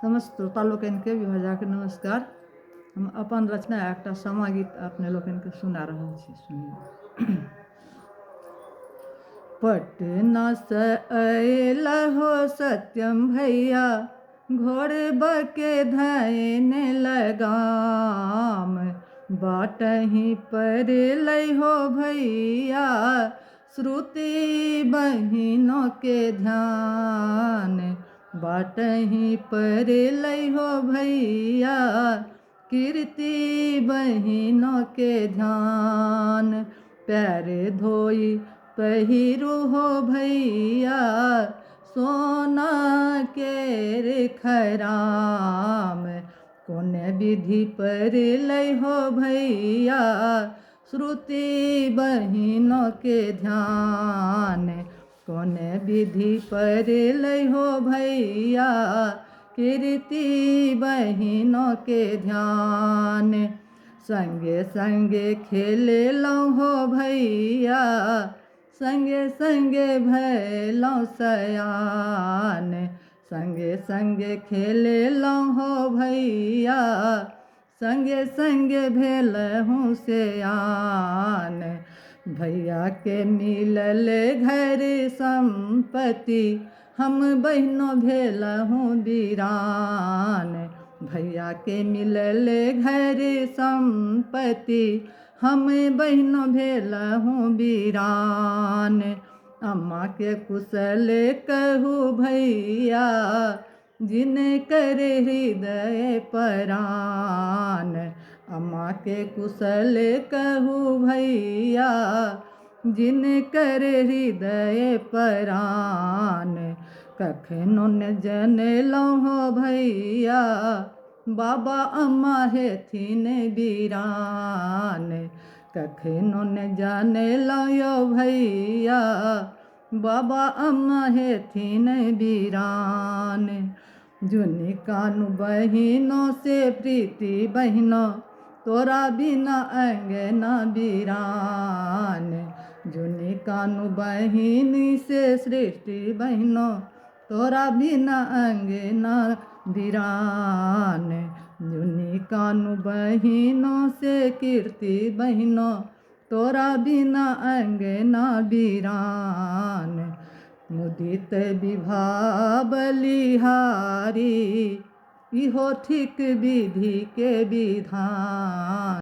समस्त श्रोता लोकन के विभजा के नमस्कार। हम अपन रचना एक समा गीत अपने लोकन के सुना रहा छी। सुनिए। पटना से अयलहो सत्यम भैया, घोड़बा के धैन लगाम। बाटही पर लहो भैया, श्रुति बहिनों के ध्यान। बाटही पर लहो भैया, कीर्ति बहिनों के ध्यान। पैर धोई पहिरू हो भैया, सोना के खराम। कौन विधि पर लहो भैया, श्रुति बहिनों के ध्यान। कौन विधि पर लहो भैया, कीर्ति बहिनों के ध्यान। संगे संगे खेले लहो भैया, संगे संगे भैलो सयान। संगे संगे खेले लहो भैया, संगे संगे भेलहूँ सयान। भैया के मिलल घर संपत्ति, हम बहिनों भेलहूँ वीरान। भैया के मिलल घर संपत्ति, हम बहिनों भेलहूँ वीरान। अम्मा के कुशल कहू भैया, जिने करे हृदय परान। अम्मा के कुशल कहू भैया, जिने करे हृदय परान। कखनो न जनलहो भैया, बाबा अम्मा हेथिन वीरान। कखनो न जानलो भैया, बाबा अम्मा हेथिन वीरान। जुनी कानु बहिनों से प्रीति बहिनों, तोरा बिना अंगना वीरान। जुनी कानु बहिनी से सृष्टि बहिनों, तोरा बिना अंगना वीरान। जुनी कानु बहिनों से कीर्ति बहिनों, तोरा बिना अंगना वीरान। मुदित विभा बलिहारी, इहो ठीक विधि के विधान।